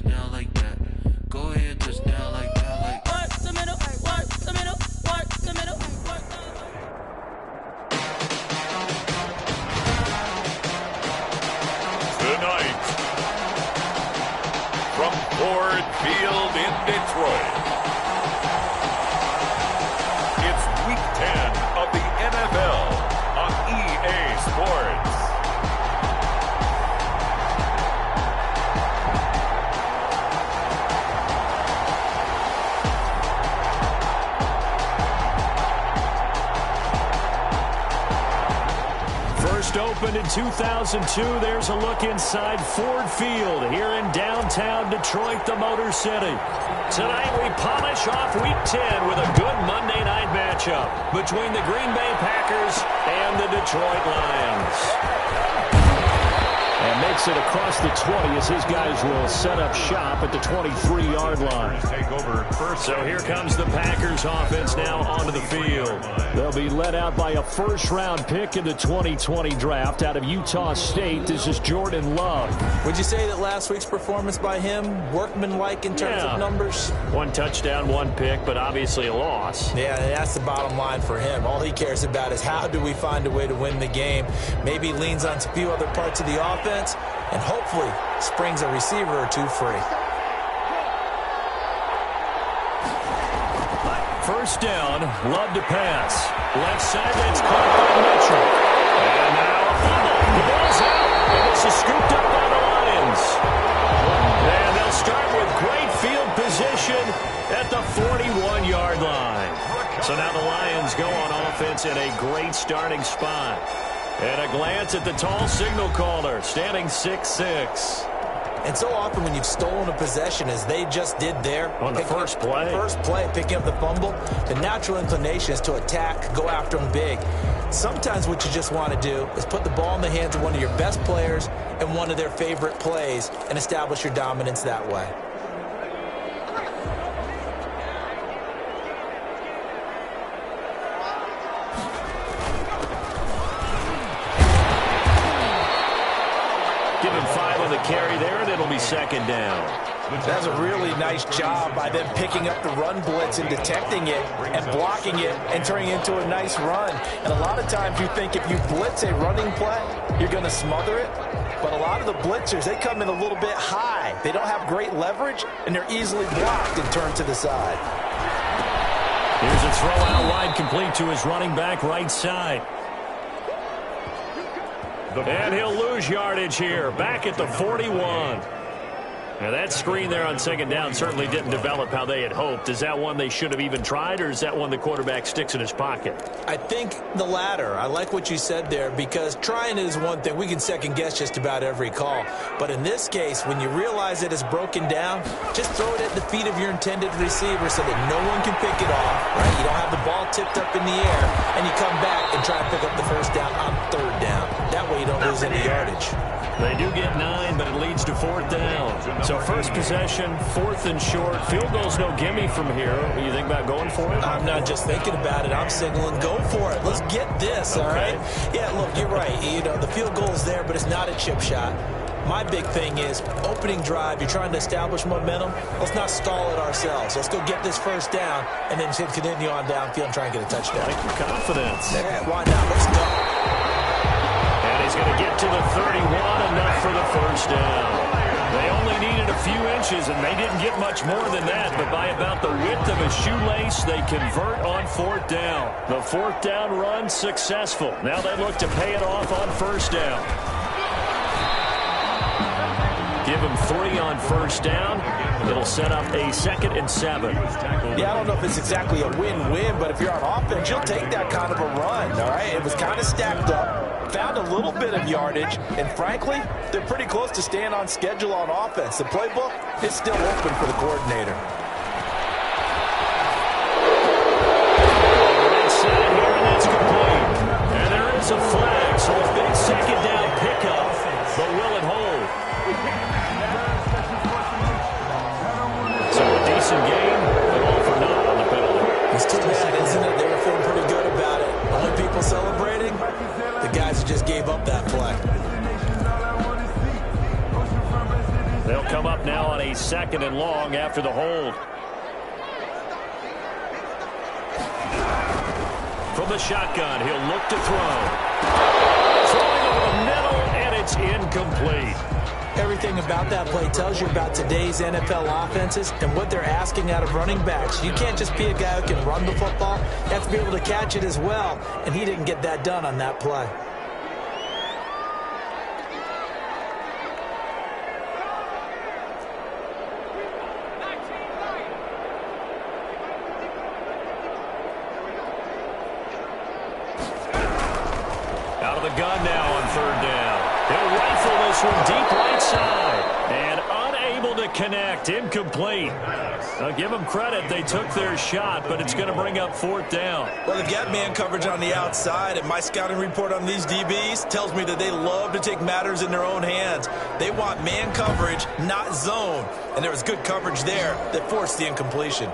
down like that. Go ahead, touch down like that, like that. Work the middle, work the middle, work the middle, work the middle. Tonight, from Ford Field in Detroit, it's Week 10 of the NFL on EA Sports. First opened in 2002, there's a look inside Ford Field here in downtown Detroit, the Motor City. Tonight we polish off Week 10 with a good Monday night matchup between the Green Bay Packers and the Detroit Lions. And makes it across the 20 as his guys will set up shop at the 23-yard line. Take over first. So here comes the Packers offense now onto the field. They'll be led out by a first-round pick in the 2020 draft out of Utah State. This is Jordan Love. Would you say that last week's performance by him, workmanlike in terms of numbers? One touchdown, one pick, but obviously a loss. Yeah, that's the bottom line for him. All he cares about is how do we find a way to win the game. Maybe leans on a few other parts of the offense, and hopefully springs a receiver or two free. First down, Love to pass. Left side, that's caught by Mitchell. And now a fumble. The ball's out, and this is scooped up by the Lions. And they'll start with great field position at the 41-yard line. So now the Lions go on offense in a great starting spot. And a glance at the tall signal caller, standing 6'6". And so often when you've stolen a possession, as they just did there, on the first play, picking up the fumble, the natural inclination is to attack, go after them big. Sometimes what you just want to do is put the ball in the hands of one of your best players and one of their favorite plays and establish your dominance that way. Give him 5 on the carry there, and it'll be second down. That's a really nice job by them picking up the run blitz and detecting it and blocking it and turning it into a nice run. And a lot of times you think if you blitz a running play, you're going to smother it. But a lot of the blitzers, they come in a little bit high. They don't have great leverage, and they're easily blocked and turned to the side. Here's a throw out wide, complete to his running back right side. And he'll lose yardage here, back at the 41. Now that screen there on second down certainly didn't develop how they had hoped. Is that one they should have even tried, or is that one the quarterback sticks in his pocket? I think the latter. I like what you said there, because trying it is one thing. We can second guess just about every call. But in this case, when you realize it is broken down, just throw it at the feet of your intended receiver so that no one can pick it off, right? You don't have the ball tipped up in the air, and you come back and try and pick up the first down on third down. That way you don't lose any yardage. They do get 9, but it leads to fourth down. So first possession, fourth and short. Field goal's no gimme from here. What do you think about going for it? I'm not just thinking about it. I'm signaling, go for it. Let's get this, all right? Yeah, look, you're right. You know, the field goal's there, but it's not a chip shot. My big thing is opening drive. You're trying to establish momentum. Let's not stall it ourselves. Let's go get this first down and then continue on downfield and try and get a touchdown. Like your confidence. Yeah, why not? Let's go. He's going to get to the 31, enough for the first down. They only needed a few inches, and they didn't get much more than that. But by about the width of a shoelace, they convert on fourth down. The fourth down run successful. Now they look to pay it off on first down. Give him 3 on first down. It'll set up a 2nd and 7. Yeah, I don't know if it's exactly a win-win, but if you're on offense, you'll take that kind of a run, all right? It was kind of stacked up, found a little bit of yardage, and frankly, they're pretty close to staying on schedule on offense. The playbook is still open for the coordinator. Right side here, and that's complete. And there is a flag, so a big second down pickup, but will it hold? So a decent game, but all for naught on the penalty. It's too bad, isn't it? They were feeling pretty good about it. Only people celebrating, the guys who just gave up that play. They'll come come up now on a 2nd and long after the hold. From the shotgun, he'll look to throw. Throwing over the middle, and it's incomplete. Everything about that play tells you about today's NFL offenses and what they're asking out of running backs. You can't just be a guy who can run the football. You have to be able to catch it as well, and he didn't get that done on that play. Out of the gun now on 3rd down. He'll rifle this one deep right side. And unable to connect. Incomplete. I'll give them credit. They took their shot, but it's going to bring up 4th down. Well, they've got man coverage on the outside, and my scouting report on these DBs tells me that they love to take matters in their own hands. They want man coverage, not zone. And there was good coverage there that forced the incompletion.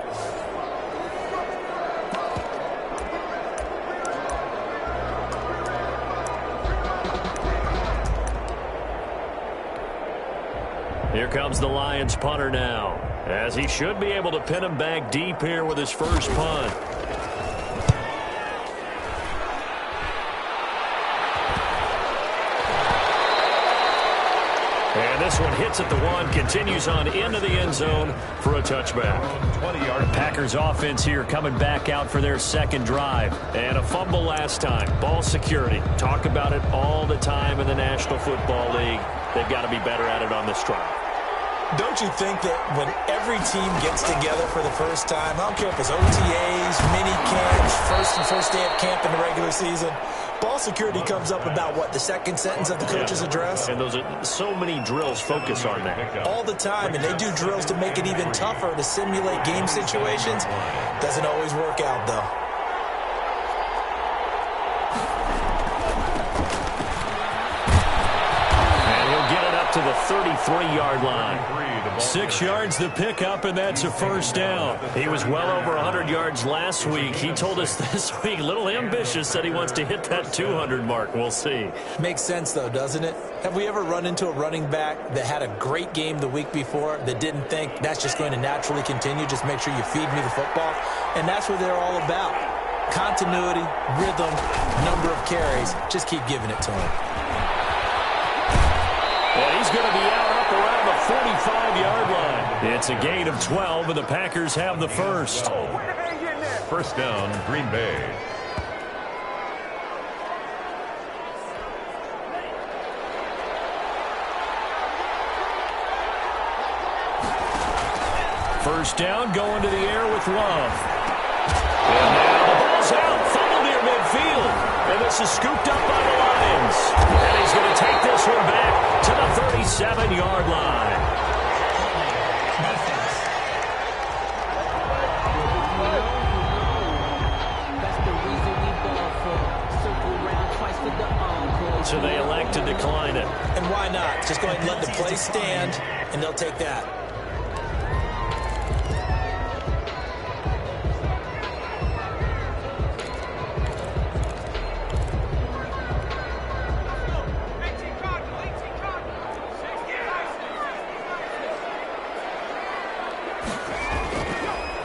Here comes the Lions punter now, as he should be able to pin him back deep here with his first punt. And this one hits at the 1, continues on into the end zone for a touchback. 20-yard Packers offense here coming back out for their 2nd drive. And a fumble last time. Ball security. Talk about it all the time in the National Football League. They've got to be better at it on this drive. Don't you think that when every team gets together for the first time, I don't care if it's OTAs, mini camps, first day of camp in the regular season, ball security comes up about, what, the 2nd sentence of the coach's address? And those are so many drills focus on that. All the time, and they do drills to make it even tougher to simulate game situations. Doesn't always work out, though. To the 33-yard line. 6 yards the pickup, and that's a 1st down. He was well over 100 yards last week. He told us this week, a little ambitious, said he wants to hit that 200 mark. We'll see. Makes sense, though, doesn't it? Have we ever run into a running back that had a great game the week before that didn't think that's just going to naturally continue? Just make sure you feed me the football. And that's what they're all about. Continuity, rhythm, number of carries. Just keep giving it to him. And he's going to be out up around the 45-yard line. It's a gain of 12, and the Packers have the first. 1st down, Green Bay. First down, going to the air with Love. And now the ball's out, fumble near midfield. And this is scooped up by the Lions. And he's going to take this one back to the 37-yard line. So they elect to decline it. And why not? Just go ahead and let the play stand, and they'll take that.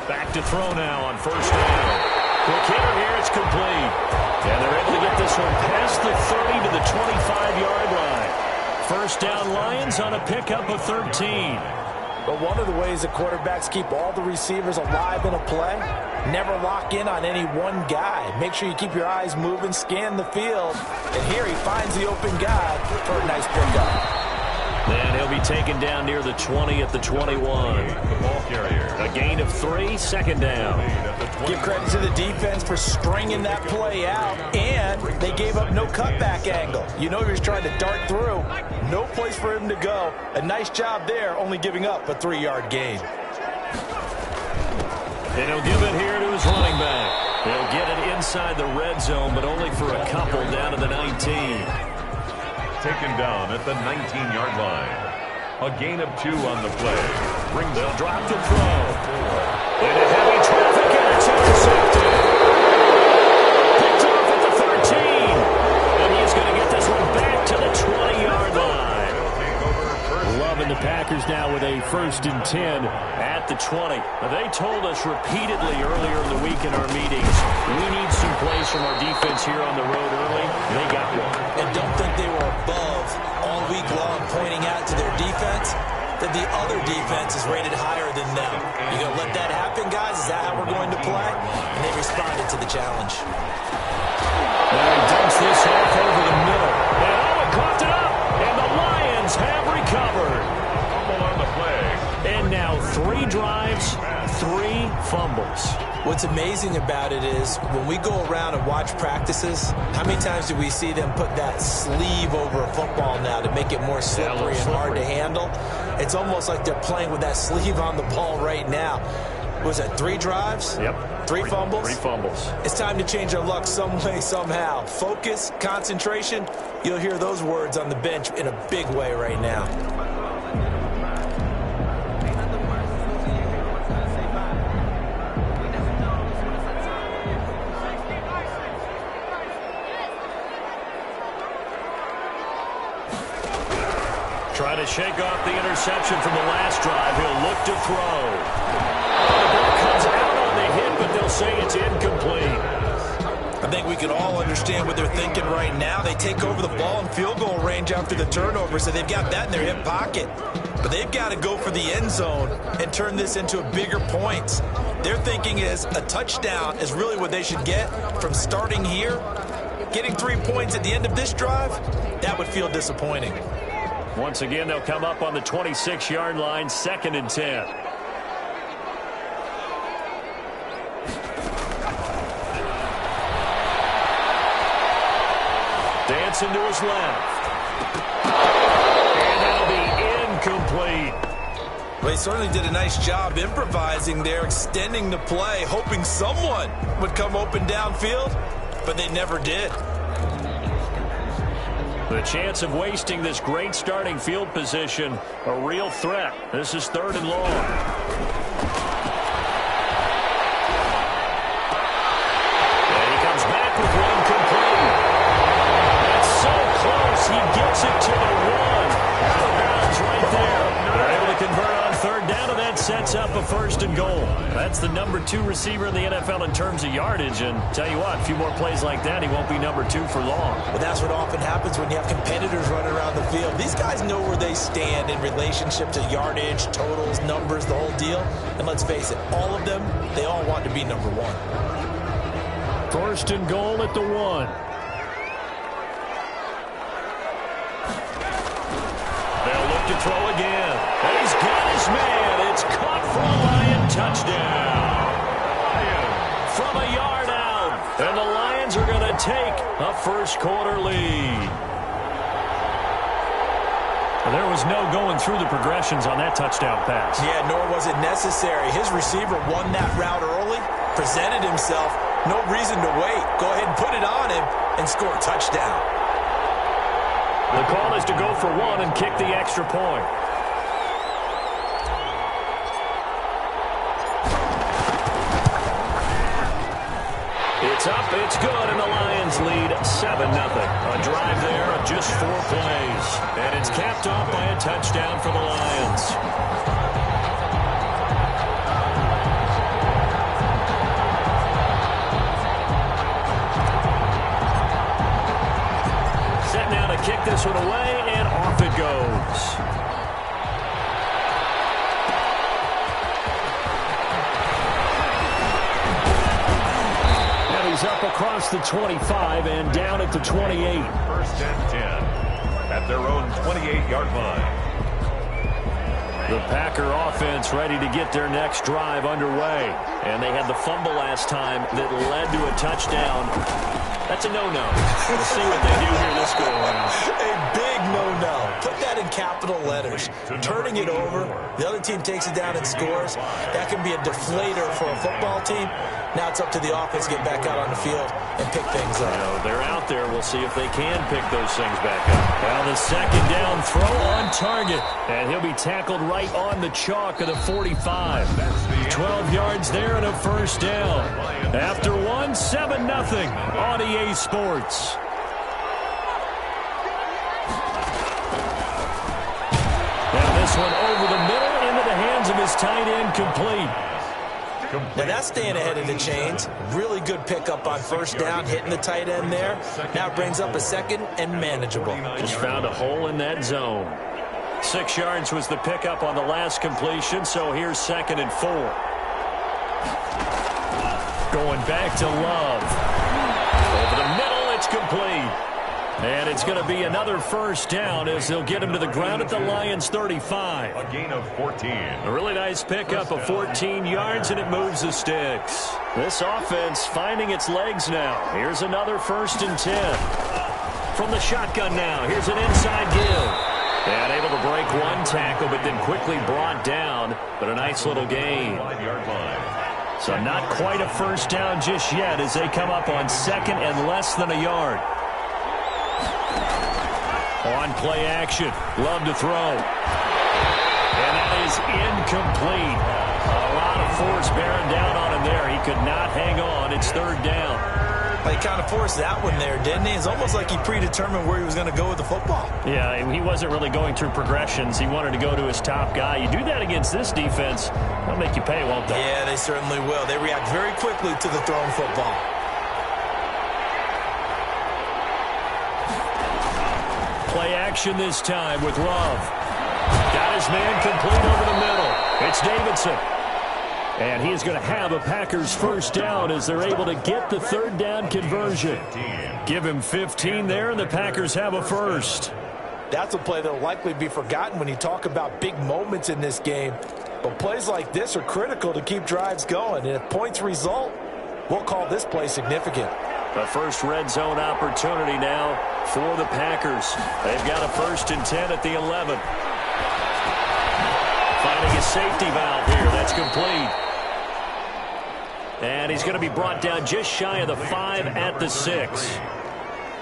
Back to throw now on 1st down. Quick hitter here, it's complete. And they're able to get this one past the 30 to the 25-yard line. 1st down Lions on a pickup of 13. But one of the ways that quarterbacks keep all the receivers alive in a play, never lock in on any one guy. Make sure you keep your eyes moving, scan the field. And here he finds the open guy for a nice pickup. And he'll be taken down near the 20 at the 21. The ball carrier. A gain of 3, 2nd down. Give credit to the defense for stringing that play out, and they gave up no cutback angle. You know he was trying to dart through. No place for him to go. A nice job there, only giving up a 3-yard gain. And he'll give it here to his running back. He'll get it inside the red zone, but only for a couple down to the 19. Taken down at the 19-yard line. A gain of 2 on the play. They'll drop the throw. Into heavy traffic, and it's intercepted. Picked off at the 13. And he's going to get this one back to the 20-yard line. Love and the Packers now with a 1st and 10 at the 20. Now, they told us repeatedly earlier in the week in our meetings, we need some plays from our defense here on the road early. They got one. And don't think they were above all week long pointing out to their defense that the other defense is rated higher than them. You going to let that happen, guys? Is that how we're going to play? And they responded to the challenge. Now he dumps this off over the middle. And Owen coughed it up. And the Lions have recovered. Fumble on the play. And now 3 drives, 3 fumbles. What's amazing about it is when we go around and watch practices, how many times do we see them put that sleeve over a football now to make it more slippery and hard to handle? It's almost like they're playing with that sleeve on the ball right now. Was that 3 drives? Yep. 3 fumbles? 3 fumbles. It's time to change our luck some way, somehow. Focus, concentration, you'll hear those words on the bench in a big way right now. Trying to shake off the interception from the last drive. He'll look to throw. The ball comes out on the hit, but they'll say it's incomplete. I think we can all understand what they're thinking right now. They take over the ball in field goal range after the turnover, so they've got that in their hip pocket. But they've got to go for the end zone and turn this into a bigger points. Their thinking is a touchdown is really what they should get from starting here. Getting 3 points at the end of this drive, that would feel disappointing. Once again, they'll come up on the 26-yard line, 2nd and 10. Dancing to his left. And that'll be incomplete. Well, they certainly did a nice job improvising there, extending the play, hoping someone would come open downfield, but they never did. The chance of wasting this great starting field position, a real threat. This is 3rd and long. And he comes back with one complete. That's so close. He gets it to the 1. Out of bounds right there. They're able to convert on 3rd down, and that sets up a 1st and goal. That's the number 2 receiver in the NFL in terms of yardage. And tell you what, a few more plays like that, he won't be number 2 for long. Well, that's what often happens when you have competitors running around the field. These guys know where they stand in relationship to yardage, totals, numbers, the whole deal. And let's face it, all of them, they all want to be number 1. 1st and goal at the 1. They'll look to throw again. And he's got his man. It's caught for a Lion touchdown. From a yard out. And the Lions are going to take a 1st quarter lead. Well, there was no going through the progressions on that touchdown pass. Yeah, nor was it necessary. His receiver won that route early, presented himself. No reason to wait. Go ahead and put it on him and score a touchdown. The call is to go for 1 and kick the extra point. It's up, it's good, and the Lions lead 7-0. A drive there of just 4 plays. And it's capped off by a touchdown for the Lions. Set now to kick this one away, and off it goes. He's up across the 25 and down at the 28. 1st and 10 at their own 28-yard line. The Packer offense ready to get their next drive underway. And they had the fumble last time that led to a touchdown. That's a no-no. We'll see what they do here this go-around. A big no-no. Put that in capital letters. Turning it over, the other team takes it down and scores. That can be a deflator for a football team. Now it's up to the offense to get back out on the field and pick things up. They're out there. We'll see if they can pick those things back up. Well, the 2nd down throw on target. And he'll be tackled right on the chalk of the 45. 12 yards there and a 1st down. After 1, 7-0 on EA Sports. Now this one over the middle into the hands of his tight end, complete. Now that's staying ahead of the chains. Really good pickup on first down, hitting the tight end there. Now it brings up a second and manageable. Just found a hole in that zone. 6 yards was the pickup on the last completion, so here's 2nd and 4. Going back to Love. Over the middle, it's complete. And it's going to be another first down as they'll get him to the ground at the Lions' 35. A gain of 14. A really nice pickup of 14 yards, and it moves the sticks. This offense finding its legs now. Here's another 1st and 10. From the shotgun now, here's an inside give. And able to break one tackle, but then quickly brought down. But a nice little gain. 5-yard line. So not quite a first down just yet as they come up on 2nd and less than a yard. On play action, Love to throw. And that is incomplete. A lot of force bearing down on him there. He could not hang on. It's 3rd down. He kind of forced that one there, didn't he? It's almost like he predetermined where he was going to go with the football. Yeah, he wasn't really going through progressions. He wanted to go to his top guy. You do that against this defense, they'll make you pay, won't they? Yeah, they certainly will. They react very quickly to the thrown football. Play action this time with Love. Got his man complete over the middle. It's Davidson. And he is going to have a Packers first down as they're able to get the 3rd down conversion. Give him 15 there, and the Packers have a first. That's a play that will likely be forgotten when you talk about big moments in this game. But plays like this are critical to keep drives going. And if points result, we'll call this play significant. The first red zone opportunity now for the Packers. They've got a 1st and 10 at the 11. Finding a safety valve here. That's complete. And he's going to be brought down just shy of the 5 at the 6.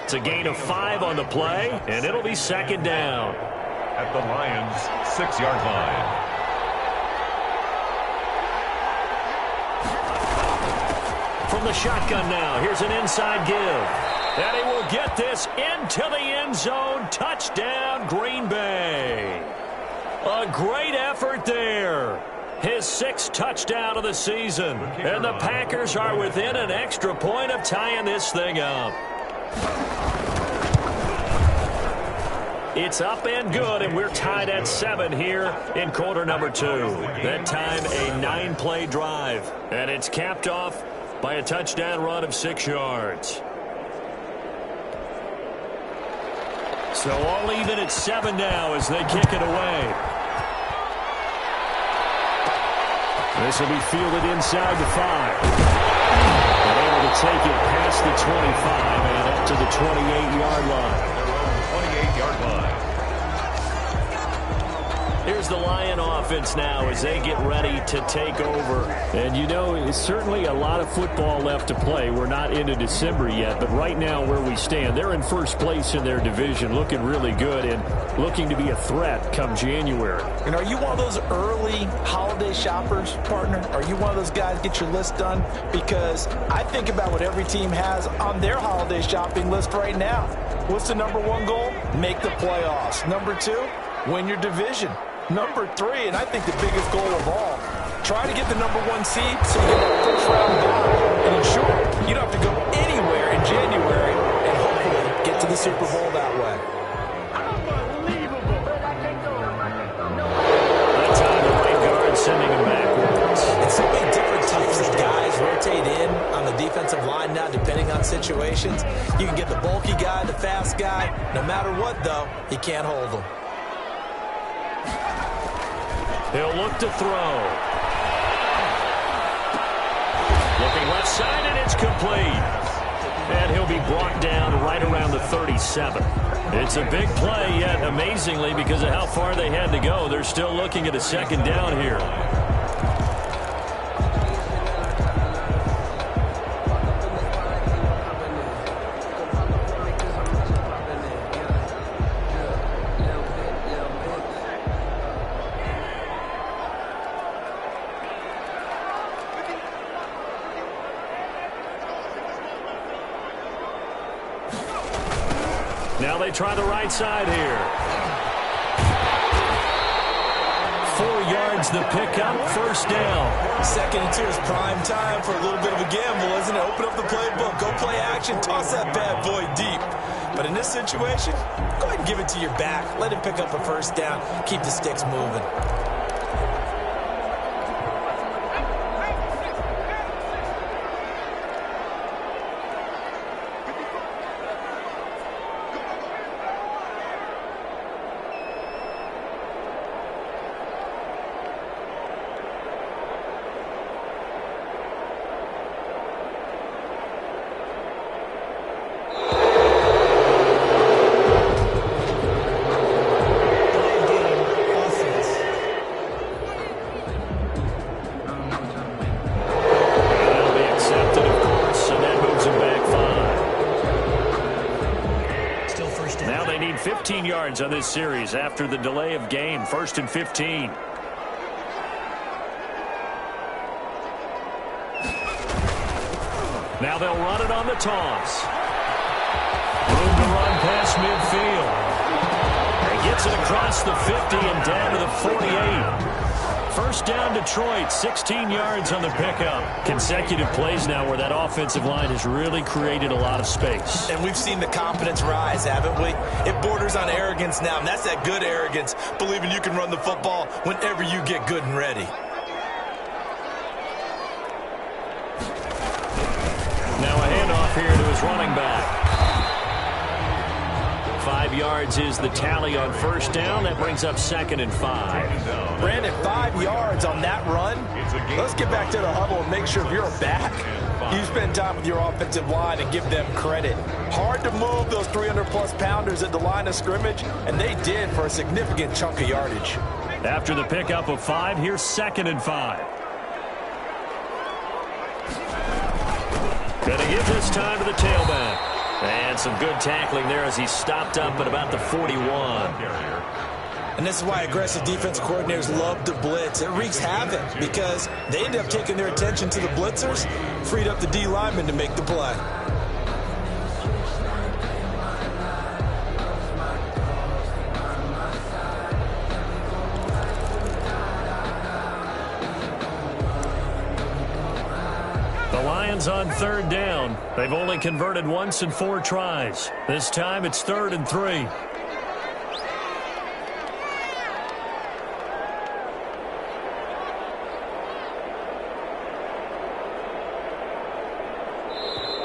It's a gain of 5 on the play, and it'll be 2nd down. At the Lions' 6-yard line. From the shotgun now, here's an inside give. And he will get this into the end zone. Touchdown, Green Bay. A great effort there. His 6th touchdown of the season. And the Packers are within an extra point of tying this thing up. It's up and good, and we're tied at 7 here in quarter number 2. That time, a 9-play drive. And it's capped off by a touchdown run of 6 yards. So all even at 7 now as they kick it away. This will be fielded inside the 5. And able to take it past the 25 and up to the 28-yard line. 28-yard line. Here's the Lion offense now as they get ready to take over. And you know, it's certainly a lot of football left to play. We're not into December yet, but right now where we stand, they're in first place in their division, looking really good and looking to be a threat come January. And are you one of those early holiday shoppers, partner? Are you one of those guys get your list done? Because I think about what every team has on their holiday shopping list right now. What's the number 1 goal? Make the playoffs. Number 2, win your division. Number 3, and I think the biggest goal of all, try to get the number 1 seed so you get that first round bye and ensure you don't have to go anywhere in January and hopefully get to the Super Bowl that way. That time the right guard sending him backwards. It's so many different types of guys rotate in on the defensive line now depending on situations. You can get the bulky guy, the fast guy. No matter what, though, you can't hold them. He'll look to throw. Looking left side, and it's complete. And he'll be brought down right around the 37. It's a big play, yet amazingly, because of how far they had to go, they're still looking at a 2nd down here. Now they try the right side here. There's the pickup, first down. 2nd and 2 is prime time for a little bit of a gamble, isn't it? Open up the playbook, go play action, toss that bad boy deep. But in this situation, go ahead and give it to your back. Let him pick up a first down. Keep the sticks moving. Yards on this series after the delay of game. 1st and 15. Now they'll run it on the toss. Room to run past midfield. He gets it across the 50 and down to the 48. First down, Detroit, 16 yards on the pickup. Consecutive plays now where that offensive line has really created a lot of space. And we've seen the confidence rise, haven't we? It borders on arrogance now, and that's that good arrogance, believing you can run the football whenever you get good and ready. Now a handoff here to his running back. 5 yards is the tally on first down. That brings up 2nd and 5. Brandon, 5 yards on that run. Let's get back to the huddle and make sure if you're a back, you spend time with your offensive line and give them credit. Hard to move those 300-plus pounders at the line of scrimmage, and they did for a significant chunk of yardage. After the pickup of 5, here's 2nd and 5. Gonna give this time to the tailback. And some good tackling there as he stopped up at about the 41. And this is why aggressive defensive coordinators love to blitz. It wreaks havoc because they end up taking their attention to the blitzers, freed up the D lineman to make the play. On 3rd down. They've only converted once in 4 tries. This time it's 3rd and 3.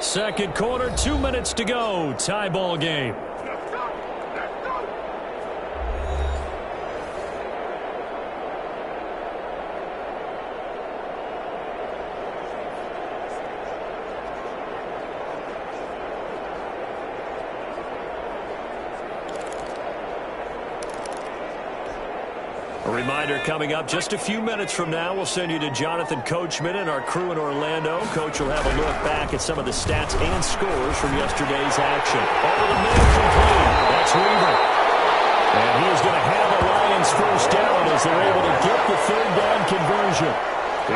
Second quarter, 2 minutes to go. Tie ball game. Reminder coming up just a few minutes from now. We'll send you to Jonathan Coachman and our crew in Orlando. Coach will have a look back at some of the stats and scores from yesterday's action. Over the middle, complete. That's Weaver. And he is going to have a Lions first down as they're able to get the 3rd down conversion.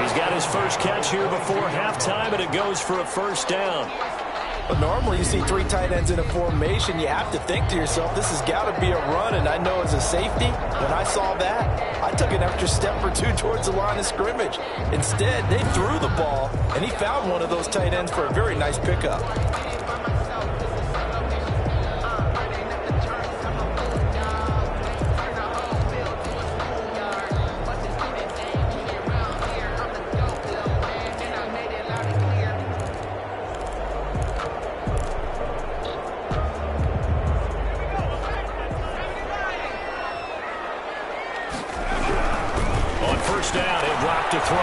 He's got his first catch here before halftime, and it goes for a first down. But normally you see 3 tight ends in a formation, you have to think to yourself, this has got to be a run, and I know as a safety, when I saw that, I took an extra step or 2 towards the line of scrimmage. Instead, they threw the ball, and he found one of those tight ends for a very nice pickup. To throw.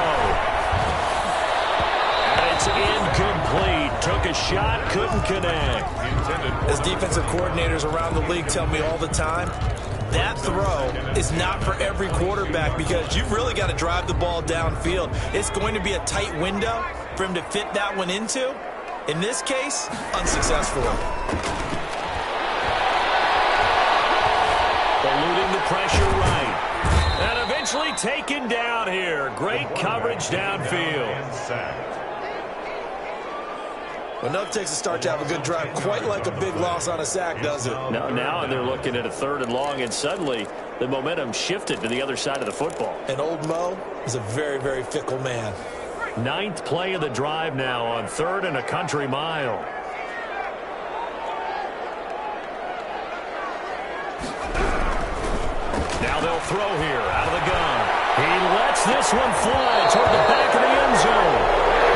And it's incomplete. Took a shot, couldn't connect. As defensive coordinators around the league tell me all the time, that throw is not for every quarterback because you've really got to drive the ball downfield. It's going to be a tight window for him to fit that one into. In this case, unsuccessful. Eluding the pressure right. And eventually taken down here. Great coverage downfield. Enough takes a start to have a good drive, quite like a big loss on a sack, does it? Now they're looking at a 3rd and long, and suddenly the momentum shifted to the other side of the football. And old Mo is a very, very fickle man. 9th play of the drive now on 3rd and a country mile. Now they'll throw here out of the gun. He lets this one fly toward the back of the end zone.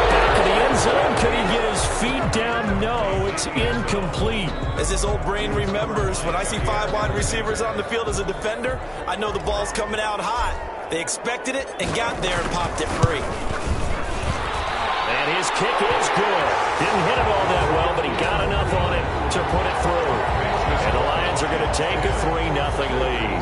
Back of the end zone. Could he get his feet down? No, it's incomplete. As his old brain remembers, when I see 5 wide receivers on the field as a defender, I know the ball's coming out hot. They expected it and got there and popped it free. And his kick is good. Didn't hit it all that well, but he got enough on it to put it through. And the Lions are going to take a 3-0 lead.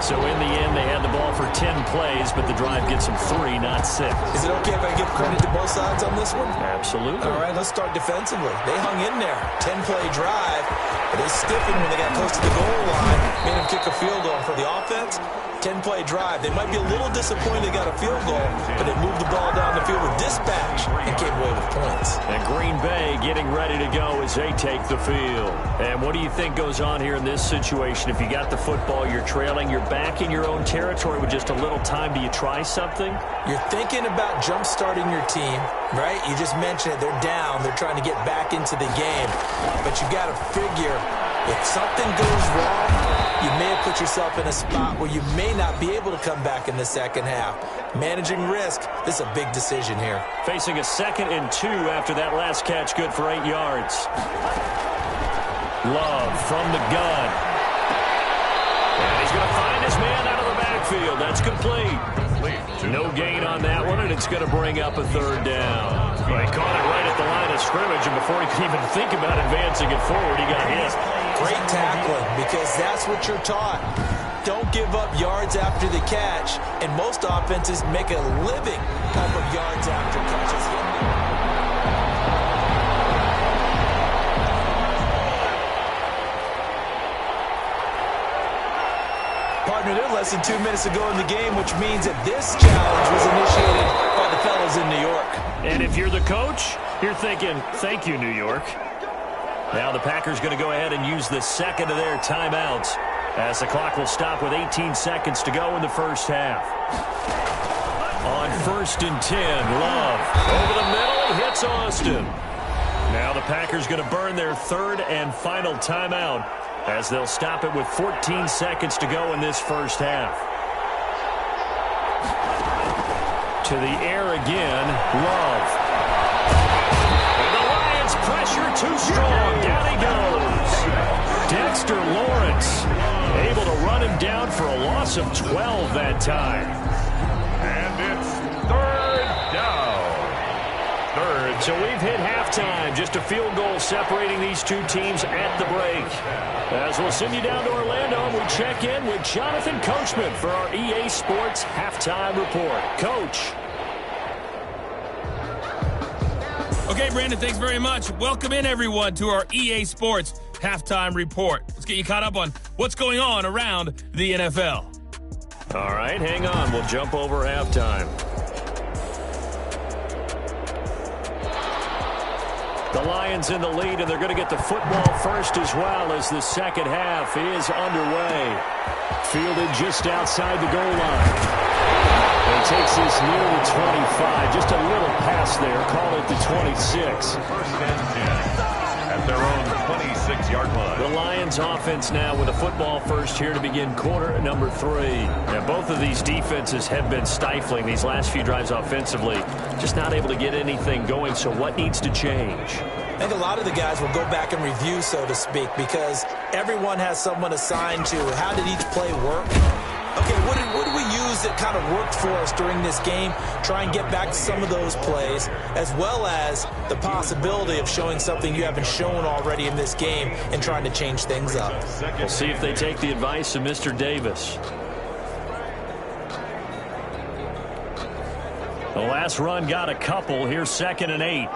So in the end, they had the ball for 10 plays, but the drive gets them 3, not 6. Is it okay if I give credit to both sides on this one? Absolutely. All right, let's start defensively. They hung in there. 10-play drive, but they stiffened when they got close to the goal line. Made them kick a field goal. For the offense, 10-play drive. They might be a little disappointed they got a field goal, but they moved the ball down the field with dispatch and came away with points. And Green Bay getting ready to go as they take the field. And what do you think goes on here in this situation? If you got the football, you're trailing, you're back in your own territory with just a little time. Do you try something? You're thinking about jump-starting your team, right? You just mentioned it. They're down. They're trying to get back into the game. But you got to figure, if something goes wrong, you may have put yourself in a spot where you may not be able to come back in the second half. Managing risk, this is a big decision here. Facing a 2nd and 2 after that last catch, good for 8 yards. Love from the gun. And he's going to find his man out of the backfield. That's complete. No gain on that one, and it's going to bring up a 3rd down. Well, he caught it right at the line of scrimmage, and before he could even think about advancing it forward, he got hit. Great tackling, because that's what you're taught. Don't give up yards after the catch, and most offenses make a living off of yards after catches. Partner, they're less than 2 minutes to go in the game, which means that this challenge was initiated by the fellas in New York. And if you're the coach, you're thinking, thank you, New York. Now the Packers going to go ahead and use the 2nd of their timeouts as the clock will stop with 18 seconds to go in the first half. On 1st and 10, Love over the middle, hits Austin. Now the Packers going to burn their 3rd and final timeout as they'll stop it with 14 seconds to go in this first half. To the air again, Love. And the Lions pressure too strong. Down he goes. Dexter Lawrence able to run him down for a loss of 12 that time. And it's 3rd down. So we've hit halftime. Just a field goal separating these two teams at the break. As we'll send you down to Orlando, and we check in with Jonathan Coachman for our EA Sports Halftime Report. Coach. Okay, Brandon, thanks very much. Welcome in, everyone, to our EA Sports Halftime Report. Let's get you caught up on what's going on around the NFL. All right, hang on. We'll jump over halftime. The Lions in the lead, and they're going to get the football first as well as the second half is underway. Fielded just outside the goal line. And takes this near the 25. Just a little pass there. Call it the 26. 1st and 10 at their own 26-yard line. The Lions offense now with a football first here to begin quarter number 3. Now, both of these defenses have been stifling these last few drives offensively. Just not able to get anything going, so what needs to change? I think a lot of the guys will go back and review, so to speak, because everyone has someone assigned to how did each play work. Okay, what did we use that kind of worked for us during this game? Try and get back to some of those plays, as well as the possibility of showing something you haven't shown already in this game and trying to change things up. We'll see if they take the advice of Mr. Davis. The last run got a couple. Here's 2nd and 8.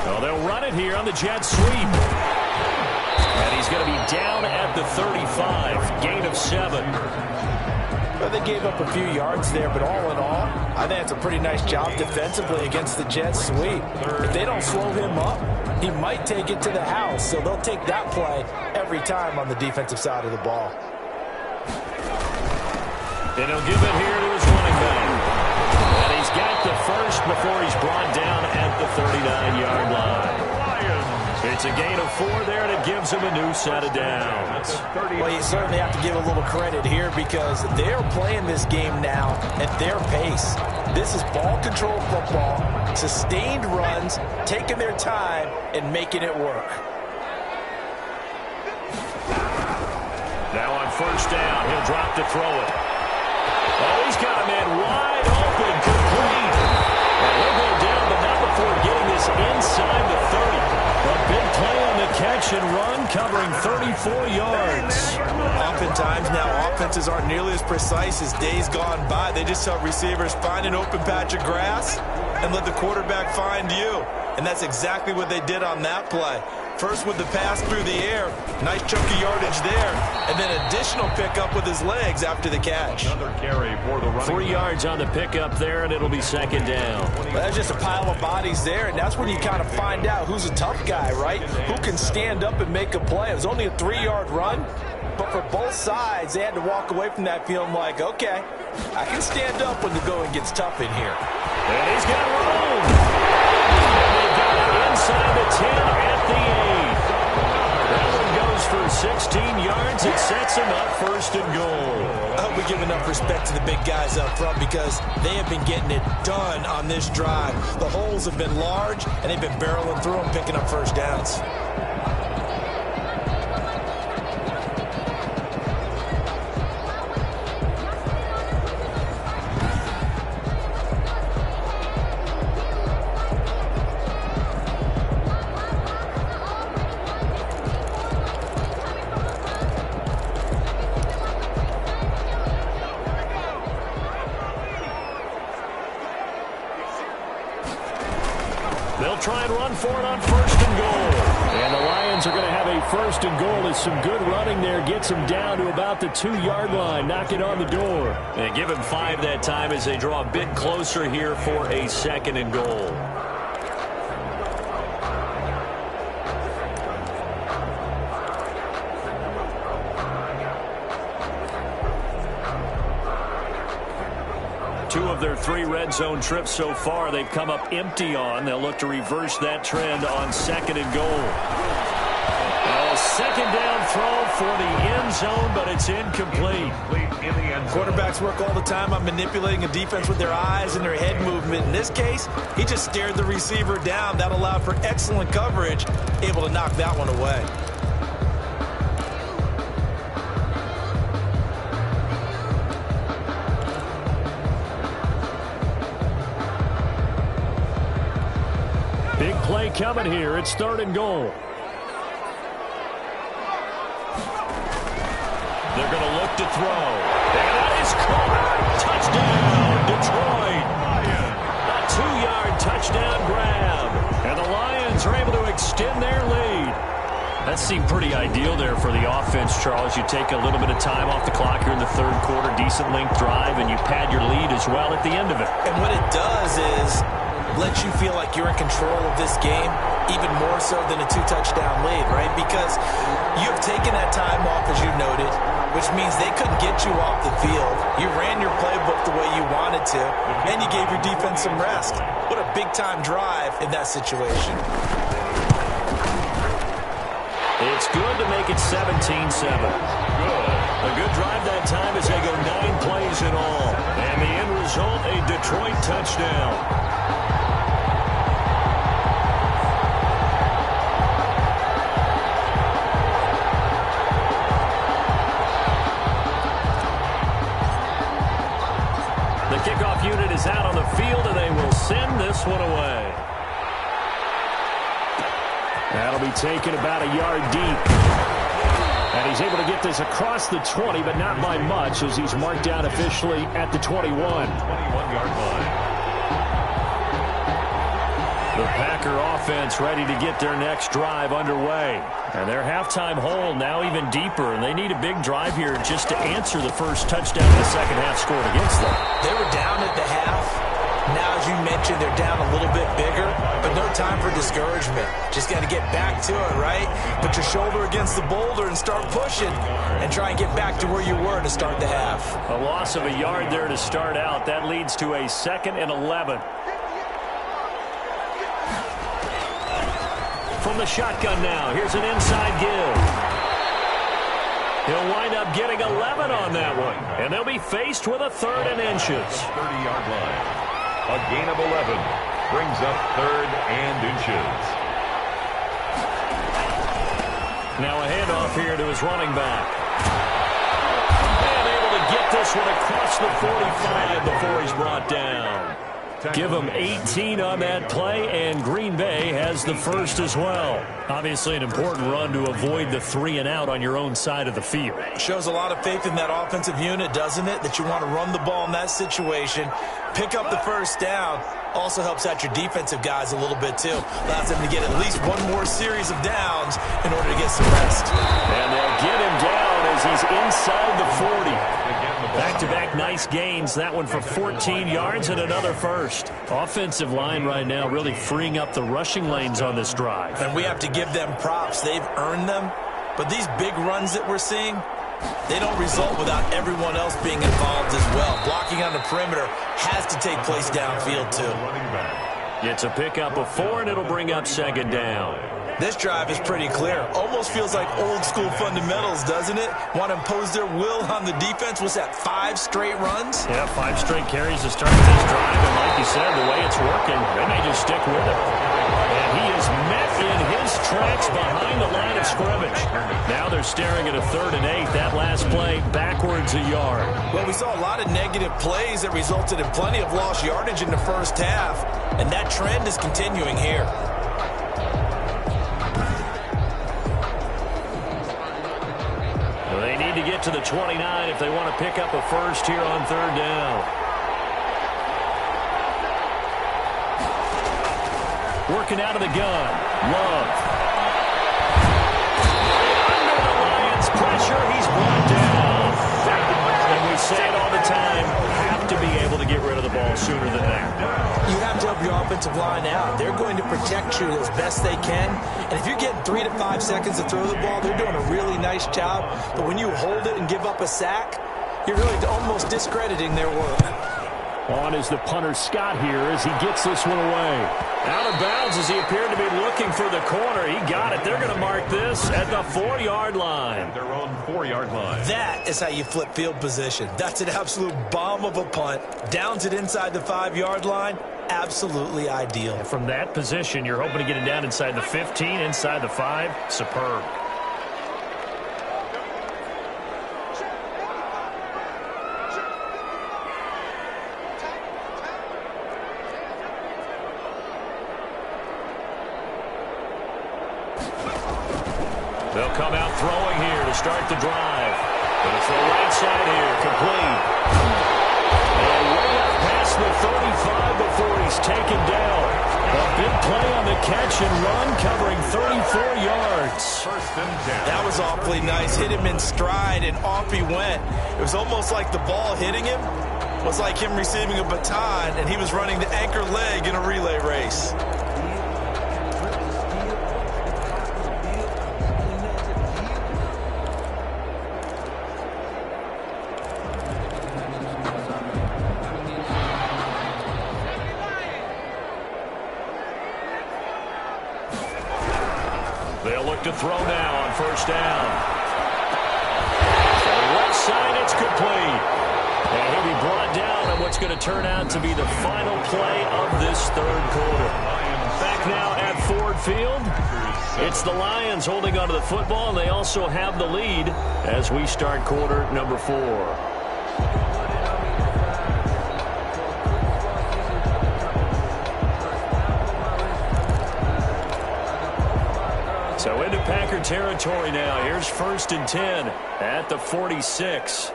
Oh, they'll run it here on the jet sweep. And he's going to be down at the 35. Gain of 7. Well, they gave up a few yards there, but all in all, I think it's a pretty nice job defensively against the Jets sweep. If they don't slow him up, he might take it to the house, so they'll take that play every time on the defensive side of the ball. And he'll give it here to his running back. And he's got the first before he's brought down at the 39-yard line. It's a gain of 4 there, and it gives him a new set of downs. Well, you certainly have to give a little credit here because they're playing this game now at their pace. This is ball control football, sustained runs, taking their time, and making it work. Now on first down, he'll drop to throw it. Oh, he's got a man wide open, complete. And he'll go down, but not before getting this inside the 30. A big play on the catch and run, covering 34 yards. Oftentimes now, offenses aren't nearly as precise as days gone by. They just help receivers find an open patch of grass and let the quarterback find you. And that's exactly what they did on that play. First with the pass through the air, nice chunk of yardage there, and then additional pickup with his legs after the catch. Another carry for the running 3 yards on the pickup there, and it'll be second down. Well, that's just a pile of bodies there, and that's when you kind of find out who's a tough guy, right? Who can stand up and make a play. It was only a 3-yard run, but for both sides, they had to walk away from that feeling like, okay, I can stand up when the going gets tough in here. And he's got room. And they got it inside the 10 at the 8. That one goes for 16 yards. It sets him up first and goal. I hope we give enough respect to the big guys up front because they have been getting it done on this drive. The holes have been large, and they've been barreling through them, picking up first downs. They'll try and run for it on first and goal. And the Lions are going to have a first and goal as some good running there gets them down to about the 2-yard line, knock it on the door. And give him 5 that time as they draw a bit closer here for a second and goal. Two of their 3 red zone trips so far, they've come up empty on. They'll look to reverse that trend on second and goal. A second down throw for the end zone, but it's incomplete. Quarterbacks work all the time on manipulating a defense with their eyes and their head movement. In this case, he just stared the receiver down. That allowed for excellent coverage, able to knock that one away. Big play coming here. It's third and goal. They're going to look to throw. And that is caught. Touchdown, Detroit. A 2-yard touchdown grab. And the Lions are able to extend their lead. That seemed pretty ideal there for the offense, Charles. You take a little bit of time off the clock here in the third quarter, decent length drive, and you pad your lead as well at the end of it. And what it does is lets you feel like you're in control of this game, even more so than a 2-touchdown lead, right? Because you have taken that time off, as you noted, which means they couldn't get you off the field. You ran your playbook the way you wanted to, and you gave your defense some rest. What a big-time drive in that situation. It's good to make it 17-7. A good drive that time as they go 9 plays in all. And the end result, a Detroit touchdown. The kickoff unit is out on the field, and they will send this one away. That'll be taken about a yard deep. And he's able to get this across the 20, but not by much, as he's marked down officially at the 21. 21-yard line. The Packer offense ready to get their next drive underway. And their halftime hole now even deeper, and they need a big drive here just to answer the first touchdown the second half scored against them. They were down at the half. Now, as you mentioned, they're down a little bit bigger, but no time for discouragement. Just got to get back to it, right? Put your shoulder against the boulder and start pushing and try and get back to where you were to start the half. A loss of a yard there to start out. That leads to a 2nd and 11. From the shotgun now, here's an inside give. He'll wind up getting 11 on that one, and they'll be faced with a 3rd and inches. 30-yard line. A gain of 11 brings up 3rd and inches. Now a handoff here to his running back. And able to get this one across the 45 before he's brought down. Give him 18 on that play, and Green Bay has the first as well. Obviously an important run to avoid the 3 and out on your own side of the field. Shows a lot of faith in that offensive unit, doesn't it? That you want to run the ball in that situation, pick up the first down. Also helps out your defensive guys a little bit, too. Allows them to get at least one more series of downs in order to get some rest. And they'll get him down as he's inside the 40. Back-to-back nice gains. That one for 14 yards and another first. Offensive line right now really freeing up the rushing lanes on this drive. And we have to give them props. They've earned them. But these big runs that we're seeing, they don't result without everyone else being involved as well. Blocking on the perimeter has to take place downfield, too. It's a pickup of 4, and it'll bring up 2nd down. This drive is pretty clear. Almost feels like old-school fundamentals, doesn't it? Want to impose their will on the defense. Was that 5 straight runs? Yeah, 5 straight carries to start this drive. And like you said, the way it's working, they may just stick with it. And he is met in his tracks behind the line of scrimmage. Now they're staring at a 3rd and 8. That last play, backwards a yard. Well, we saw a lot of negative plays that resulted in plenty of lost yardage in the first half. And that trend is continuing here. They need to get to the 29 if they want to pick up a first here on 3rd down. Working out of the gun. Love. Under the Lions' pressure, he's brought down. And we say it all the time, have to be able to get rid of the ball sooner than that. You have to help your offensive line out. They're going to protect you as best they can. And if you're getting 3 to 5 seconds to throw the ball, they're doing a really nice job. But when you hold it and give up a sack, you're really almost discrediting their work. On is the punter Scott here as he gets this one away. Out of bounds as he appeared to be looking for the corner. He got it. They're going to mark this at the 4-yard line. Their own 4-yard line. That is how you flip field position. That's an absolute bomb of a punt. Downs it inside the 5-yard line. Absolutely ideal. From that position, you're hoping to get it down inside the 15, inside the 5. Superb. They'll come out throwing here to start the drive. But it's the right side here, complete. And way up past the 35 before he's taken down. A big play on the catch and run, covering 34 yards. First and 10. That was awfully nice. Hit him in stride, and off he went. It was almost like the ball hitting him was like him receiving a baton, and he was running the anchor leg in a relay race. They'll look to throw now on first down. On the left side, it's complete. And he'll be brought down on what's going to turn out to be the final play of this 3rd quarter. Back now at Ford Field. It's the Lions holding onto the football, and they also have the lead as we start quarter number 4. So into Packer territory now. Here's 1st and 10 at the 46.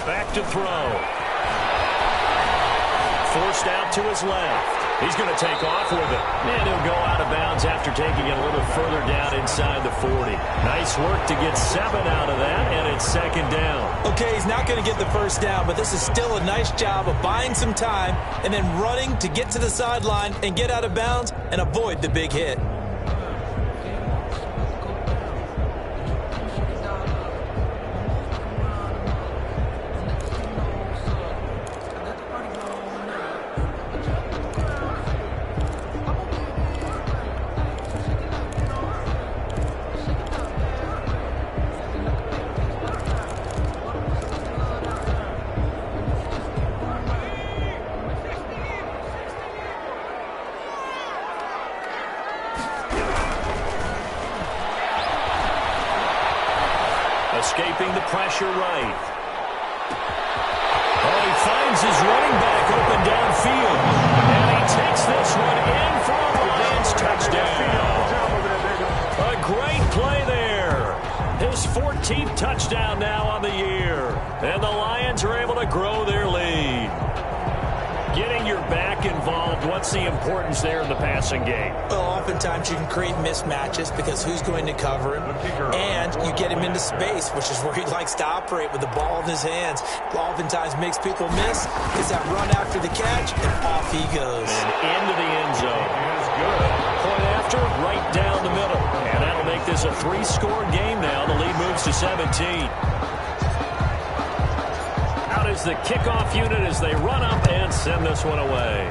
Back to throw. forced out to his left. He's going to take off with it. And he'll go out of bounds after taking it a little further down inside the 40. Nice work to get 7 out of that, and it's second down. Okay, he's not going to get the first down, but this is still a nice job of buying some time and then running to get to the sideline and get out of bounds and avoid the big hit. Escaping the pressure right. Oh, he finds his running back open downfield. And he takes this one in for a Lions touchdown. A great play there. His 14th touchdown now on the year. And the Lions are able to grow their lead. Getting your back involved, what's the importance there in the passing game? Well, oftentimes you can create mismatches because who's going to cover him, and you get him into space, which is where he likes to operate with the ball in his hands. Oftentimes makes people miss is that run after the catch, and off he goes. And into the end zone. Point after, right down the middle. And that'll make this a 3-score game now. The lead moves to 17. Is the kickoff unit as they run up and send this one away.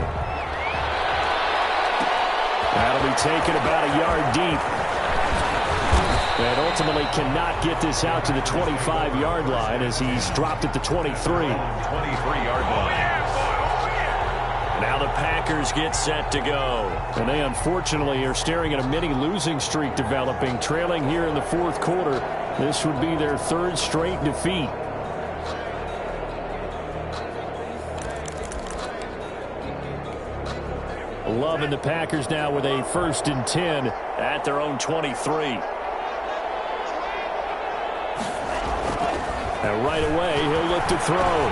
That'll be taken about a yard deep. And ultimately cannot get this out to the 25-yard line as he's dropped at the 23. 23-yard line. Now the Packers get set to go. And they unfortunately are staring at a mini losing streak developing, trailing here in the fourth quarter. This would be their 3rd straight defeat. Love and the Packers now with a 1st and 10 at their own 23. And right away, he'll look to throw.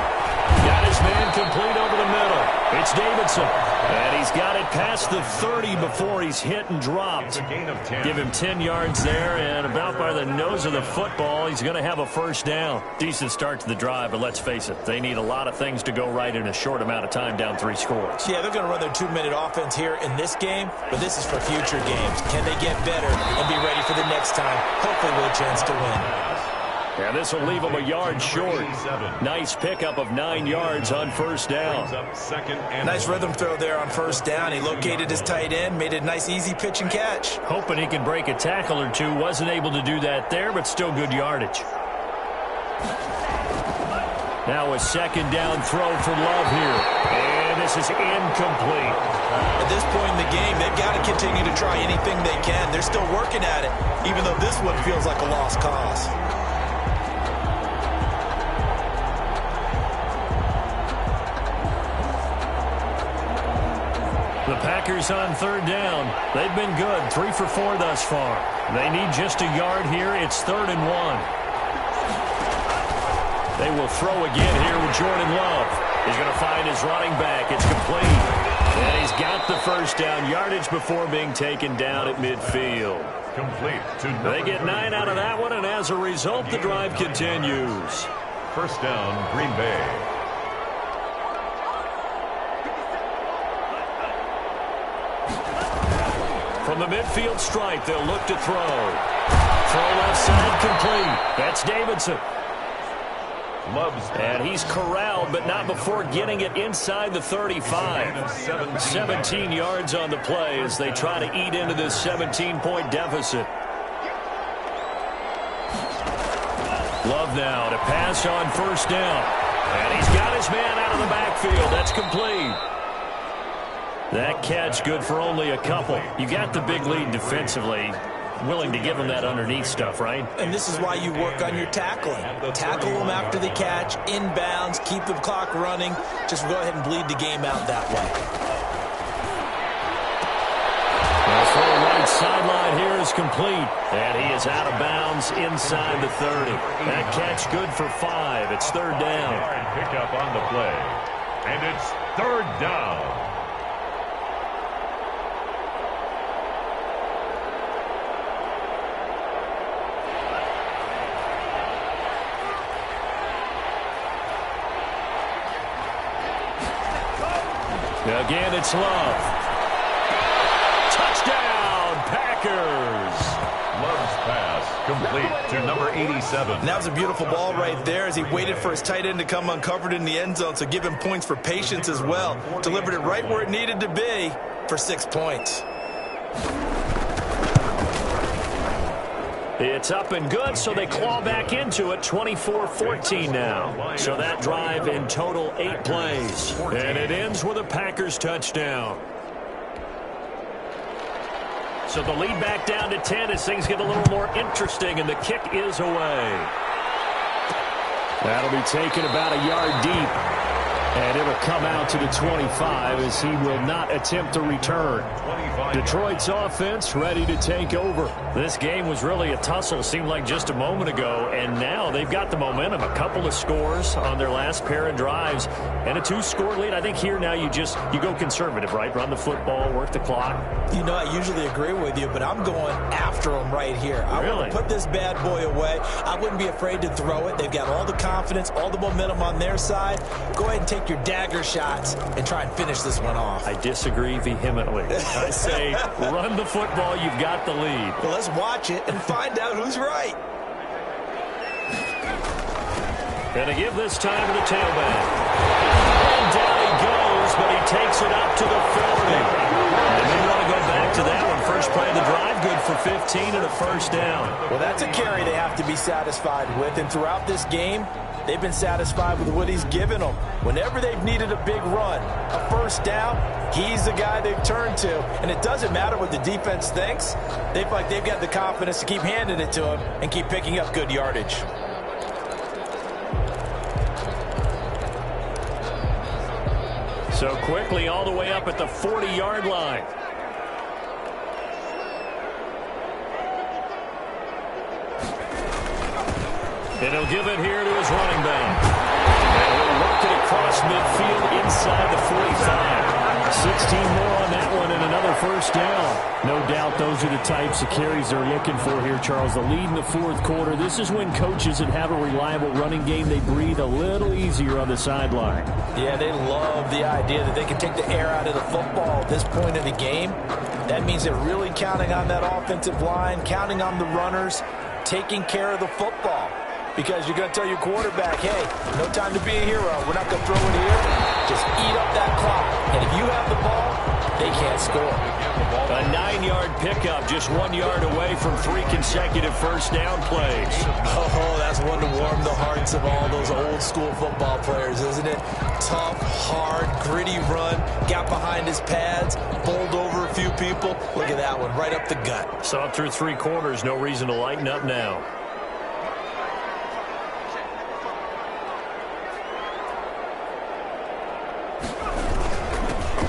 Got his man complete over the middle. It's Davidson. And he's got it past the 30 before he's hit and dropped. Give him 10 yards there, and about by the nose of the football, he's going to have a 1st down. Decent start to the drive, but let's face it, they need a lot of things to go right in a short amount of time, down 3 scores. Yeah, they're going to run their 2-minute offense here in this game, but this is for future games. Can they get better and be ready for the next time? Hopefully with a chance to win. And this will leave him a yard short. Nice pickup of 9 yards on 1st down. Nice rhythm throw there on 1st down. He located his tight end, made a nice easy pitch and catch. Hoping he can break a tackle or two. Wasn't able to do that there, but still good yardage. Now a 2nd down throw for Love here. And this is incomplete. At this point in the game, they've got to continue to try anything they can. They're still working at it, even though this one feels like a lost cause. The Packers on 3rd down. They've been good, 3 for 4 thus far. They need just a yard here. It's 3rd and 1. They will throw again here with Jordan Love. He's going to find his running back. It's complete. And he's got the 1st down yardage before being taken down at midfield. Complete. They get 9 out of that one, and as a result, the drive continues. 1st down, Green Bay. From the midfield stripe, they'll look to throw. Throw left side complete. That's Davidson. And he's corralled, but not before getting it inside the 35. 17 yards on the play as they try to eat into this 17-point deficit. Love now to pass on 1st down. And he's got his man out of the backfield. That's complete. That catch good for only a couple. You got the big lead defensively. Willing to give them that underneath stuff, right? And this is why you work on your tackling. Tackle them after the catch, inbounds, keep the clock running. Just go ahead and bleed the game out that way. The full right sideline here is complete. And he is out of bounds inside the 30. That catch good for 5. It's 3rd down. Pick up on the play. And it's third down. Again, it's Love. Touchdown, Packers. Love's pass complete to number 87. And that was a beautiful ball right there as he waited for his tight end to come uncovered in the end zone, so give him points for patience as well. Delivered it right where it needed to be for 6 points. It's up and good, so they claw back into it, 24-14 now. So that drive in total 8 plays. And it ends with a Packers touchdown. So the lead back down to 10 as things get a little more interesting, and the kick is away. That'll be taken about a yard deep. And it'll come out to the 25 as he will not attempt to return. Detroit's offense ready to take over. This game was really a tussle, seemed like just a moment ago, and now they've got the momentum. A couple of scores on their last pair of drives and a 2-score lead. I think here now you go conservative, right? Run the football, work the clock. You know, I usually agree with you, but I'm going after them right here. I want to put this bad boy away. I wouldn't be afraid to throw it. They've got all the confidence, all the momentum on their side. Go ahead and take your dagger shots and try and finish this one off. I disagree vehemently. I say run the football. You've got the lead. Well, let's watch it and find out who's right. Gonna give this time to the tailback. And down he goes, but he takes it up to the 40. And they want to go back to that one. First play of the drive, good for 15 and a first down. Well, that's a carry they have to be satisfied with. And throughout this game, they've been satisfied with what he's given them. Whenever they've needed a big run, a first down, he's the guy they've turned to. And it doesn't matter what the defense thinks. They feel like they've got the confidence to keep handing it to him and keep picking up good yardage. So quickly all the way up at the 40-yard line. And he'll give it here to his running back. And he'll work it across midfield inside the 45. 16 more on that one and another first down. No doubt those are the types of carries they're looking for here, Charles. The lead in the fourth quarter. This is when coaches that have a reliable running game, they breathe a little easier on the sideline. Yeah, they love the idea that they can take the air out of the football at this point of the game. That means they're really counting on that offensive line, counting on the runners, taking care of the football. Because you're going to tell your quarterback, hey, no time to be a hero. We're not going to throw it here. Just eat up that clock. And if you have the ball, they can't score. A 9-yard pickup, just 1 yard away from 3 consecutive first down plays. Oh, that's one to warm the hearts of all those old school football players, isn't it? Tough, hard, gritty run. Got behind his pads, bowled over a few people. Look at that one, right up the gut. So through 3 quarters, no reason to lighten up now.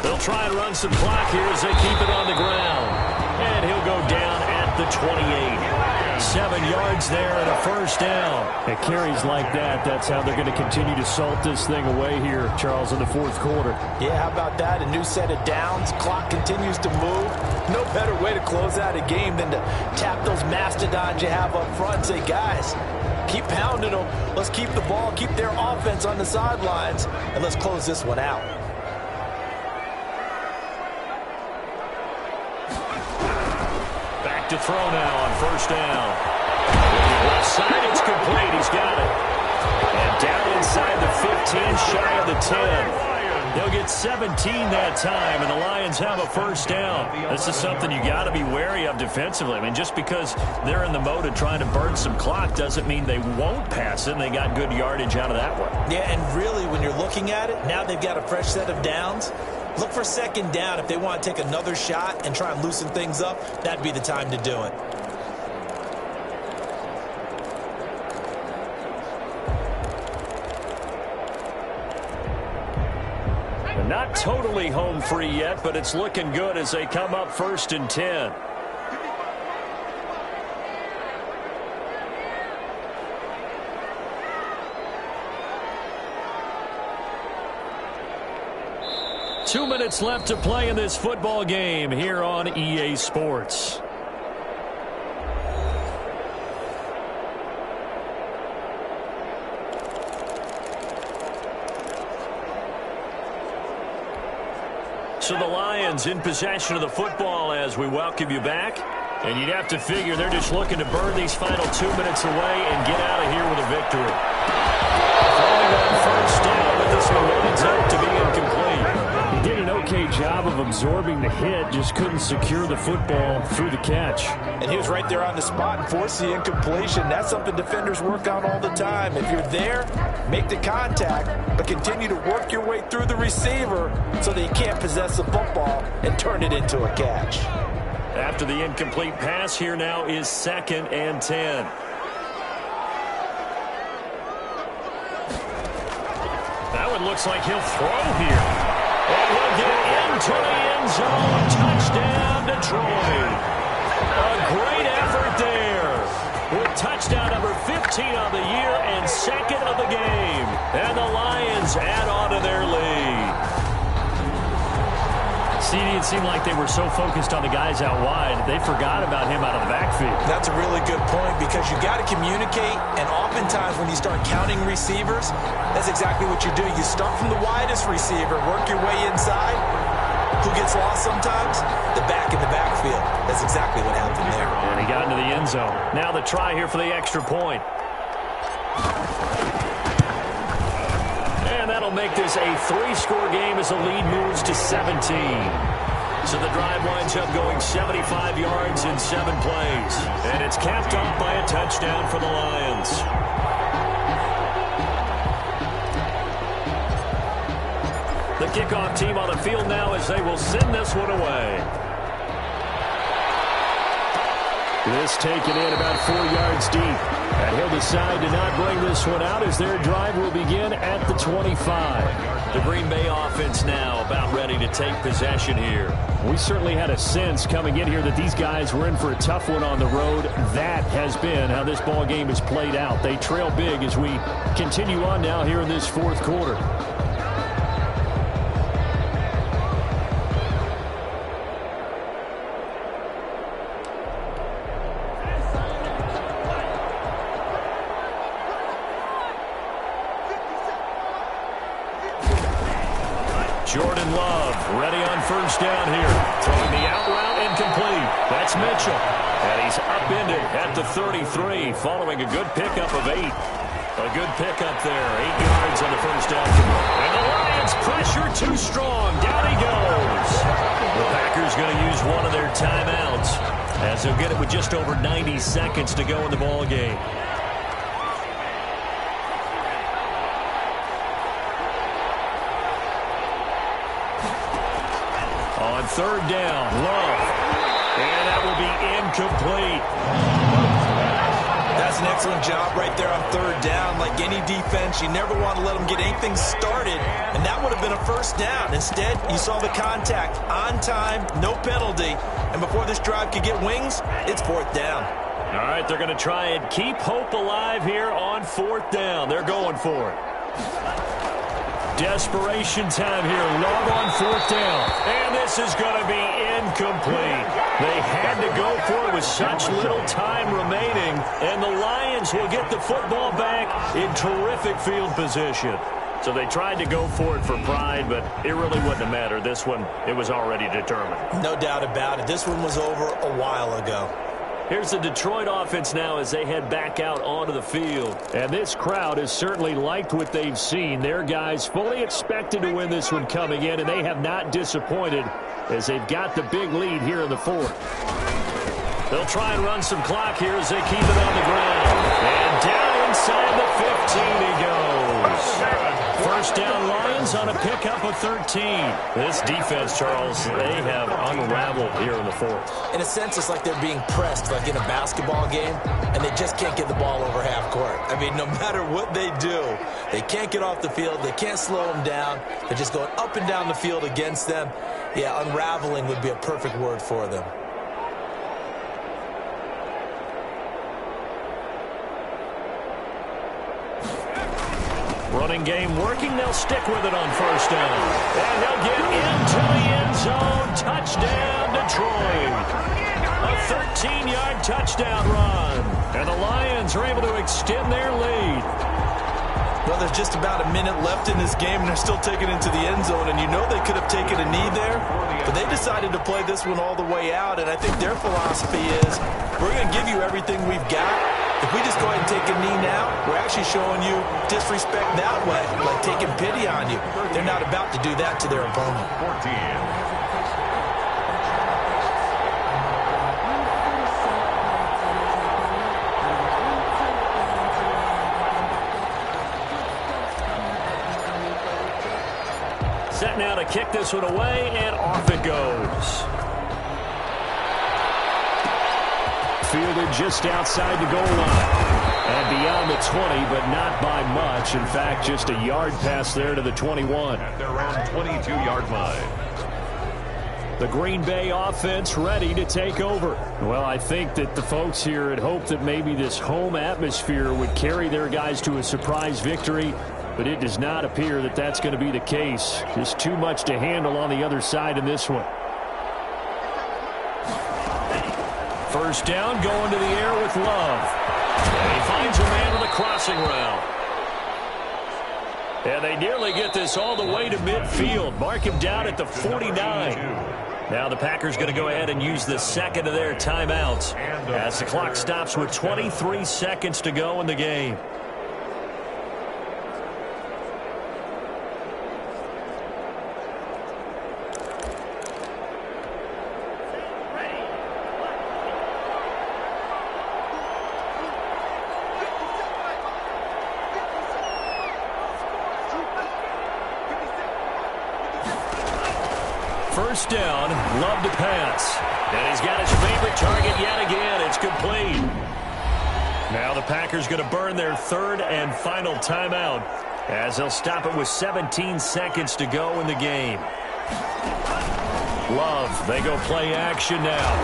They'll try and run some clock here as they keep it on the ground. And he'll go down at the 28. 7 yards there and a first down. At carries like that, that's how they're going to continue to salt this thing away here, Charles, in the fourth quarter. Yeah, how about that? A new set of downs. Clock continues to move. No better way to close out a game than to tap those mastodons you have up front and say, guys, keep pounding them. Let's keep the ball, keep their offense on the sidelines, and let's close this one out. To throw now on first down. Left side, it's complete. He's got it. And down inside the 15, shy of the 10. They'll get 17 that time, and the Lions have a first down. This is something you got to be wary of defensively. I mean, just because they're in the mode of trying to burn some clock doesn't mean they won't pass it, and they got good yardage out of that one. Yeah, and really, when you're looking at it, now they've got a fresh set of downs. Look for second down. If they want to take another shot and try and loosen things up, that'd be the time to do it. They're not totally home free yet, but it's looking good as they come up 1st and 10. 2 minutes left to play in this football game here on EA Sports. So the Lions in possession of the football as we welcome you back. And you'd have to figure they're just looking to burn these final 2 minutes away and get out of here with a victory. Falling on first down, but this one winds up to be incomplete. He did an okay job of absorbing the hit, just couldn't secure the football through the catch. And he was right there on the spot and forced the incompletion. That's something defenders work on all the time. If you're there, make the contact, but continue to work your way through the receiver so that you can't possess the football and turn it into a catch. After the incomplete pass, here now is 2nd and 10. That one looks like he'll throw here. And he'll get into the end zone. Touchdown, Detroit. A great effort there. With touchdown number 15 on the year and 2nd of the game. And the Lions add on to their lead. CD, it seemed like they were so focused on the guys out wide, they forgot about him out of the backfield. That's a really good point because you got to communicate, and oftentimes when you start counting receivers, that's exactly what you do. You start from the widest receiver, work your way inside. Who gets lost sometimes? The back in the backfield. That's exactly what happened there. And he got into the end zone. Now the try here for the extra point. And that'll make this a 3-score game as the lead moves to 17. So the drive winds up going 75 yards in 7 plays. And it's capped off by a touchdown for the Lions. The kickoff team on the field now as they will send this one away. This taken in about 4 yards deep. And he'll decide to not bring this one out as their drive will begin at the 25. The Green Bay offense now about ready to take possession here. We certainly had a sense coming in here that these guys were in for a tough one on the road. That has been how this ball game has played out. They trail big as we continue on now here in this 4th quarter. Jordan Love ready on first down here. Throwing the out route incomplete. That's Mitchell. And he's upended at the 33 following a good pickup of 8. A good pickup there. 8 yards on the first down. And the Lions pressure too strong. Down he goes. The Packers going to use one of their timeouts as they'll get it with just over 90 seconds to go in the ball game. On 3rd down, Love. And that will be incomplete. That's an excellent job right there on 3rd down. Like any defense, you never want to let them get anything started, and that would have been a first down. Instead, you saw the contact on time, no penalty, and before this drive could get wings, it's 4th down. All right, they're going to try and keep hope alive here on 4th down. They're going for it. Desperation time here. Love on 4th down. And this is going to be incomplete. They had to go for it with such little time remaining. And the Lions will get the football back in terrific field position. So they tried to go for it for pride, but it really wouldn't have mattered. This one, it was already determined. No doubt about it. This one was over a while ago. Here's the Detroit offense now as they head back out onto the field. And this crowd has certainly liked what they've seen. Their guys fully expected to win this one coming in, and they have not disappointed as they've got the big lead here in the 4th. They'll try and run some clock here as they keep it on the ground. And down inside the 15 he goes. First down, Lions on a pickup of 13. This defense, Charles, they have unraveled here in the 4th. In a sense, it's like they're being pressed, like in a basketball game, and they just can't get the ball over half court. I mean, no matter what they do, they can't get off the field. They can't slow them down. They're just going up and down the field against them. Yeah, unraveling would be a perfect word for them. Running game working. They'll stick with it on first down. And they'll get into the end zone. Touchdown, Detroit. A 13-yard touchdown run. And the Lions are able to extend their lead. Well, there's just about a minute left in this game, and they're still taking it into the end zone. And you know they could have taken a knee there, but they decided to play this one all the way out. And I think their philosophy is, we're going to give you everything we've got. If we just go ahead and take a knee now, we're actually showing you disrespect that way, like taking pity on you. They're not about to do that to their opponent. 14. Set now to kick this one away, and off it goes. Fielded just outside the goal line. And beyond the 20, but not by much. In fact, just a yard pass there to the 21. At their own 22-yard line. The Green Bay offense ready to take over. Well, I think that the folks here had hoped that maybe this home atmosphere would carry their guys to a surprise victory. But it does not appear that that's going to be the case. Just too much to handle on the other side in this one. First down, going to the air with Love. And he finds a man with a crossing route. And they nearly get this all the way to midfield. Mark him down at the 49. Now the Packers going to go ahead and use the second of their timeouts as the clock stops with 23 seconds to go in the game. First down, Love to pass. And he's got his favorite target yet again. It's complete. Now the Packers going to burn their third and final timeout as they'll stop it with 17 seconds to go in the game. Love, they go play action now.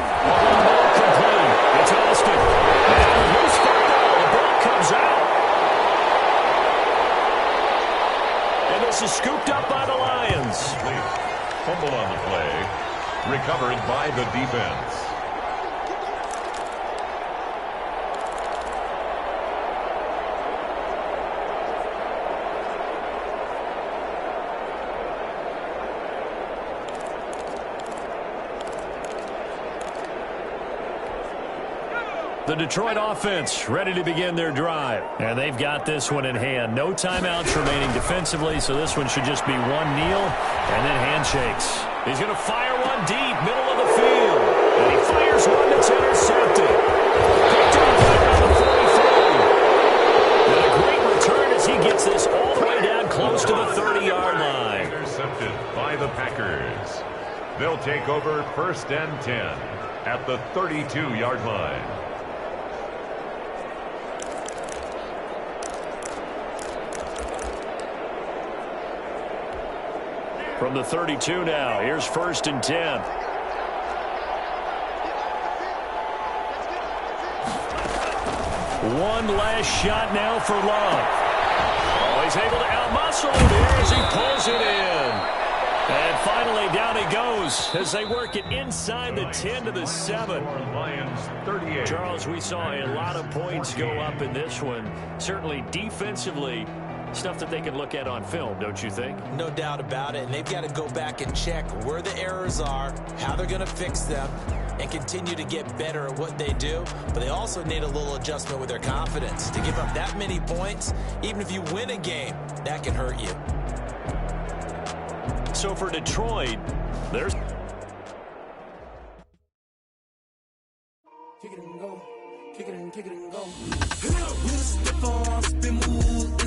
Ball complete. It's Austin. And loose football. The ball comes out. And this is scooped up by the Lions. Fumble on the play. Recovered by the defense. The Detroit offense ready to begin their drive. And they've got this one in hand. No timeouts remaining defensively, so this one should just be one kneel and then handshakes. He's going to fire one deep, middle of the field. And he fires one that's intercepted. Picked off around the 43. And a great return as he gets this all the way down close to the 30-yard line. Intercepted by the Packers. They'll take over first and 10 at the 32-yard line. From the 32 now, here's first and 10. One last shot now for Love. Oh, he's able to outmuscle him here as he pulls it in. And finally, down he goes as they work it inside the 10 to the 7. Lions 38. Charles, we saw a lot of points go up in this one. Certainly defensively, stuff that they can look at on film, don't you think? No doubt about it, and they've got to go back and check where the errors are, how they're going to fix them, and continue to get better at what they do. But they also need a little adjustment with their confidence. To give up that many points, even if you win a game, that can hurt you. So for Detroit, there's... Kick it and go. Kick it and go. Step on, spin, move,